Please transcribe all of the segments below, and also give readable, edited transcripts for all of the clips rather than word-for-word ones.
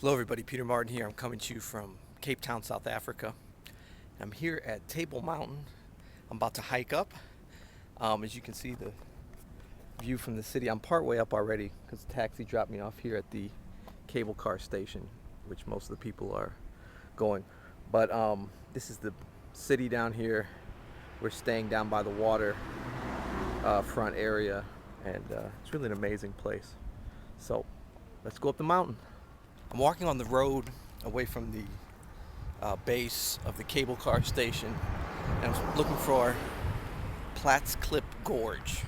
Hello everybody, Peter Martin here. I'm coming to you from Cape Town, South Africa. I'm here at Table Mountain. I'm about to hike up. As you can see the view from the city, I'm partway up already because the taxi dropped me off here at the cable car station, which most of the people are going. But this is the city down here. We're staying down by the water front area, and it's really an amazing place. So let's go up the mountain. I'm walking on the road away from the base of the cable car station, and I'm looking for Platts Clip Gorge.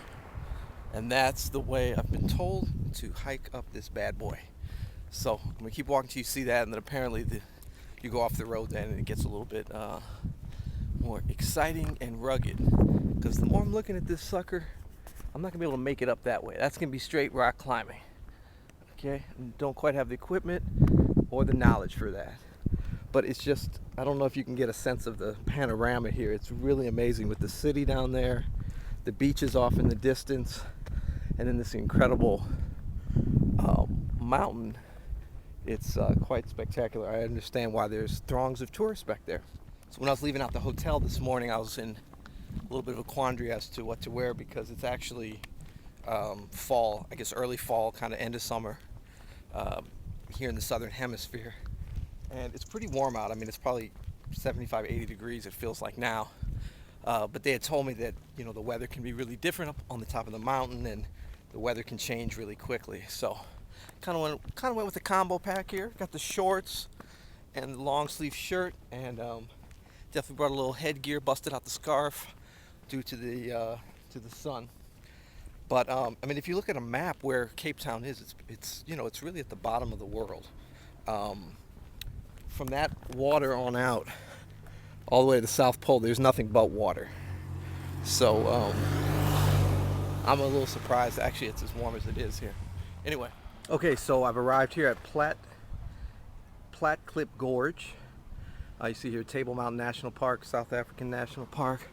And that's the way I've been told to hike up this bad boy. So I'm going to keep walking till you see that, and then apparently you go off the road then and it gets a little bit more exciting and rugged. Because the more I'm looking at this sucker, I'm not going to be able to make it up that way. That's going to be straight rock climbing. Okay, and don't quite have the equipment or the knowledge for that, but it's just, I don't know if you can get a sense of the panorama here. It's really amazing with the city down there, the beaches off in the distance, and then this incredible mountain. It's quite spectacular. I understand why there's throngs of tourists back there. So when I was leaving out the hotel this morning, I was in a little bit of a quandary as to what to wear, because it's actually fall, I guess early fall, kind of end of summer here in the southern hemisphere, and it's pretty warm out. I mean, it's probably 75-80 degrees it feels like now, but they had told me that, you know, the weather can be really different up on the top of the mountain, and the weather can change really quickly. So kind of went with the combo pack here. Got the shorts and the long sleeve shirt, and definitely brought a little headgear, busted out the scarf due to the sun. But I mean, if you look at a map where Cape Town is, it's you know, it's really at the bottom of the world. From that water on out, all the way to the South Pole, there's nothing but water. So I'm a little surprised. Actually, it's as warm as it is here. Anyway, okay, so I've arrived here at Platt Clip Gorge. You see here Table Mountain National Park, South African National Park.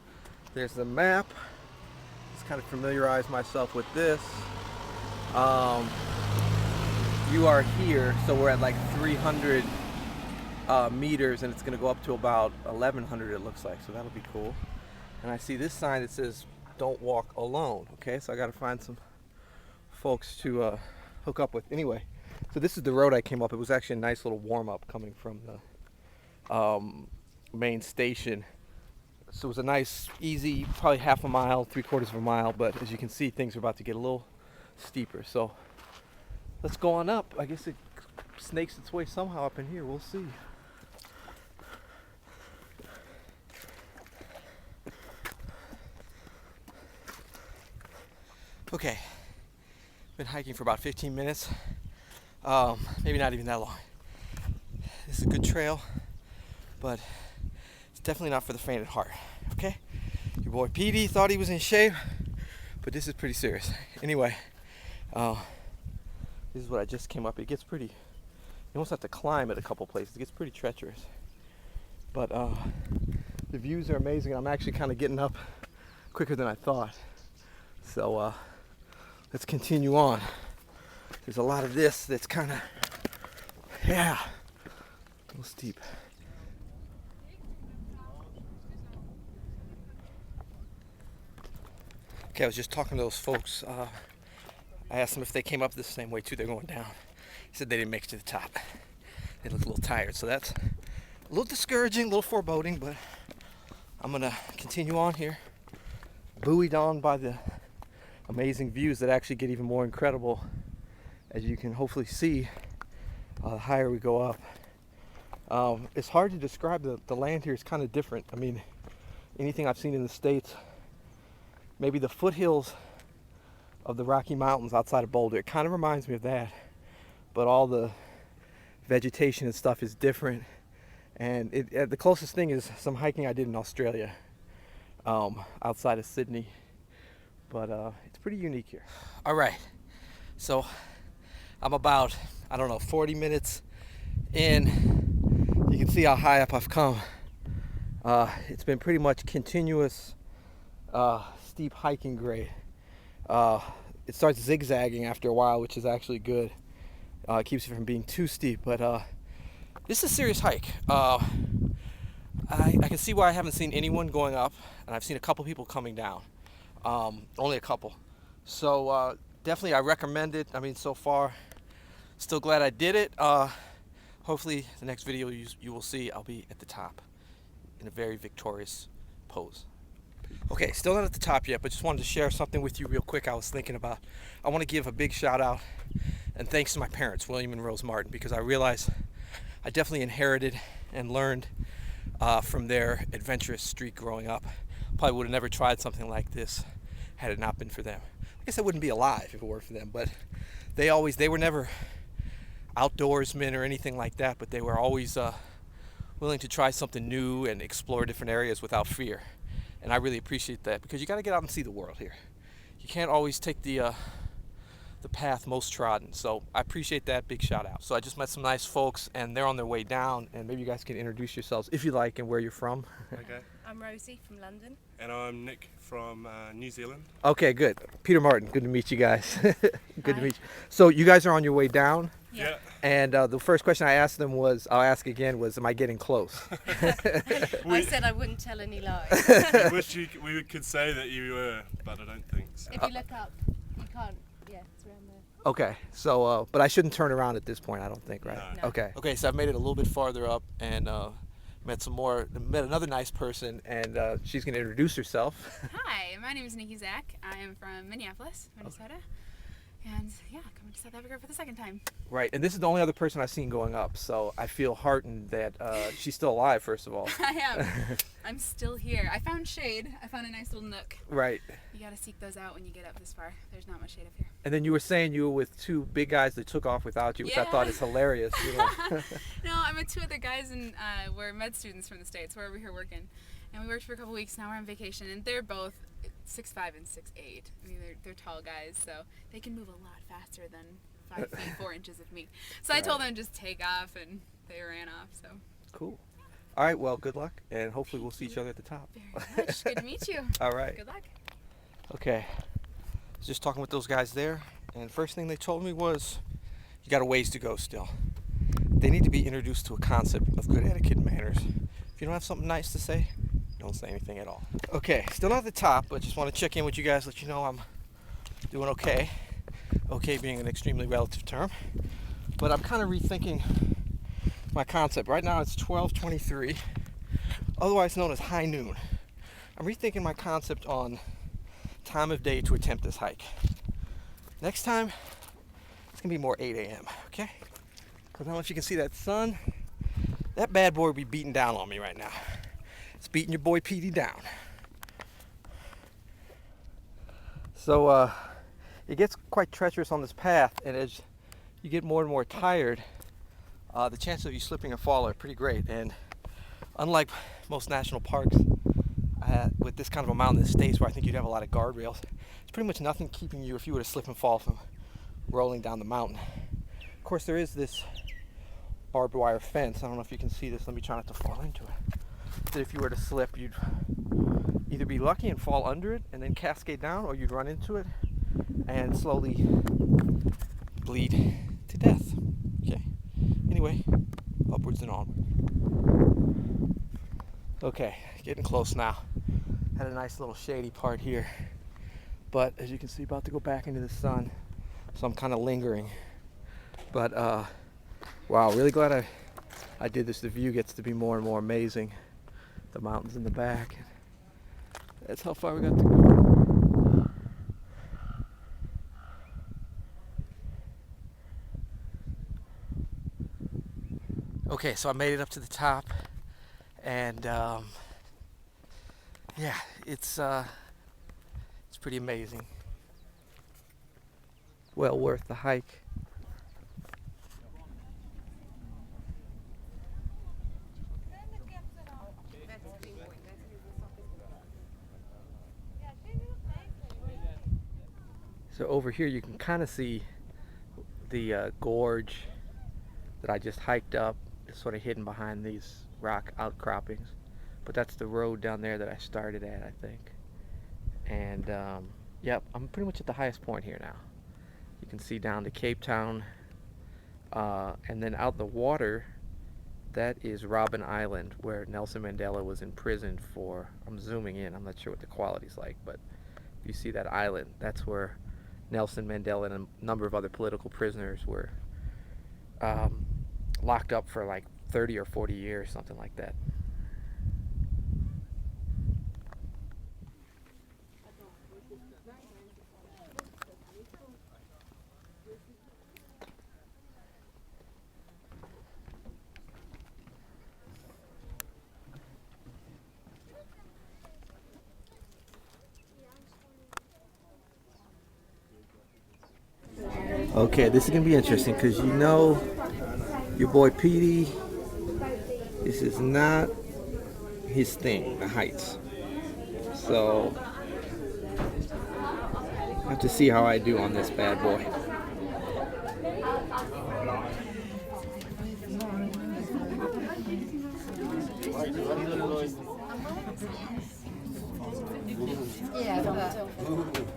There's the map. Kind of familiarize myself with this. You are here, so we're at like 300 meters, and it's going to go up to about 1100, it looks like, so that'll be cool. And I see this sign that says don't walk alone. Okay, so I got to find some folks to hook up with. Anyway, so this is the road I came up. It was actually a nice little warm-up coming from the main station. So it was a nice, easy, probably half a mile, 3/4 of a mile, but as you can see, things are about to get a little steeper. So let's go on up. I guess it snakes its way somehow up in here. We'll see. Okay, been hiking for about 15 minutes. Maybe not even that long. This is a good trail, but it's definitely not for the faint of heart. Okay, your boy Petey thought he was in shape, but this is pretty serious. Anyway, this is what I just came up. It gets pretty, you almost have to climb at a couple places. It gets pretty treacherous, but the views are amazing. I'm actually kind of getting up quicker than I thought. So let's continue on. There's a lot of this that's kind of, yeah, a little steep. Okay, I was just talking to those folks. I asked them if they came up the same way too. They're going down. They said they didn't make it to the top. They look a little tired, so that's a little discouraging, a little foreboding, but I'm gonna continue on here, buoyed on by the amazing views that actually get even more incredible, as you can hopefully see the higher we go up. It's hard to describe. The land here is kind of different. I mean, anything I've seen in the States, maybe the foothills of the Rocky Mountains outside of Boulder. It kind of reminds me of that, but all the vegetation and stuff is different. And the closest thing is some hiking I did in Australia, outside of Sydney. But it's pretty unique here. All right, so I'm about, I don't know, 40 minutes in. You can see how high up I've come. It's been pretty much continuous steep hiking grade. It starts zigzagging after a while, which is actually good. It keeps it from being too steep, but this is a serious hike. I can see why I haven't seen anyone going up, and I've seen a couple people coming down. Only a couple. So definitely I recommend it. I mean, so far, still glad I did it. Hopefully the next video you will see I'll be at the top in a very victorious pose. Okay, still not at the top yet, but just wanted to share something with you real quick I was thinking about. I want to give a big shout out and thanks to my parents, William and Rose Martin, because I realized I definitely inherited and learned from their adventurous streak growing up. Probably would have never tried something like this had it not been for them. I guess I wouldn't be alive if it weren't for them, but they were never outdoorsmen or anything like that, but they were always willing to try something new and explore different areas without fear. And I really appreciate that, because you got to get out and see the world here. You can't always take the path most trodden. So I appreciate that. Big shout out. So I just met some nice folks, and they're on their way down, and maybe you guys can introduce yourselves if you like and where you're from. Okay. I'm Rosie from London. And I'm Nick from New Zealand. Okay, good. Peter Martin, good to meet you guys. Good to Hi. meet you. So you guys are on your way down, Yeah. and the first question I asked them I'll ask again, was, am I getting close? I said I wouldn't tell any lies. I wish we could say that you were, but I don't think so. If you look up, you can't. Yeah, it's around there. Okay, so, but I shouldn't turn around at this point, I don't think, right? No. No. Okay. Okay, so I've made it a little bit farther up, and met another nice person, and she's going to introduce herself. Hi, my name is Nikki Zach. I am from Minneapolis, Minnesota. And yeah, coming to South Africa for the second time. Right, and this is the only other person I've seen going up, so I feel heartened that she's still alive, first of all. I am. I'm still here. I found shade. I found a nice little nook. Right. You gotta seek those out when you get up this far. There's not much shade up here. And then you were saying you were with two big guys that took off without you, which I Yeah. thought is hilarious. You know? No, I'm with two other guys, and we're med students from the States. We're over here working. And we worked for a couple weeks. Now we're on vacation, and they're both 6'5" and 6'8". I mean, they're tall guys, so they can move a lot faster than 5 feet 4 inches of me. So I told them just take off, and they ran off. So Cool. All right, well, good luck, and hopefully we'll see each other at the top. very much. Good to meet you. All right. Good luck. Okay. I was just talking with those guys there, and first thing they told me was, you got a ways to go still. They need to be introduced to a concept of good etiquette and manners. If you don't have something nice to say, don't say anything at all. Okay, still not at the top, but just want to check in with you guys, let you know I'm doing okay. Okay being an extremely relative term. But I'm kind of rethinking my concept. Right now it's 12:23, otherwise known as high noon. I'm rethinking my concept on time of day to attempt this hike. Next time, it's gonna be more 8 a.m., okay? Because I don't know if you can see that sun. That bad boy will be beating down on me right now. It's beating your boy Petey down. So it gets quite treacherous on this path, and as you get more and more tired, the chances of you slipping and fall are pretty great. And unlike most national parks, with this kind of a mountain in the States where I think you'd have a lot of guardrails, there's pretty much nothing keeping you if you were to slip and fall from rolling down the mountain. Of course, there is this barbed wire fence. I don't know if you can see this. Let me try not to fall into it. That if you were to slip, you'd either be lucky and fall under it and then cascade down, or you'd run into it and slowly bleed to death. Okay. Anyway, upwards and onward. Okay, getting close now. Had a nice little shady part here, but as you can see, about to go back into the sun, so I'm kind of lingering. But wow, really glad I did this. The view gets to be more and more amazing. The mountains in the back. That's how far we got to go. Okay, so I made it up to the top, and yeah, it's pretty amazing. Well worth the hike. So over here you can kind of see the gorge that I just hiked up. It's sort of hidden behind these rock outcroppings, but that's the road down there that I started at, I think. And yep, I'm pretty much at the highest point here now. You can see down to Cape Town And then out in the water, that is Robben Island, where Nelson Mandela was imprisoned for. I'm zooming in. I'm not sure what the quality's like, but if you see that island, that's where Nelson Mandela and a number of other political prisoners were locked up for like 30 or 40 years, something like that. Okay, this is gonna be interesting because you know your boy Petey, this is not his thing, the heights. So I have to see how I do on this bad boy. Yeah, but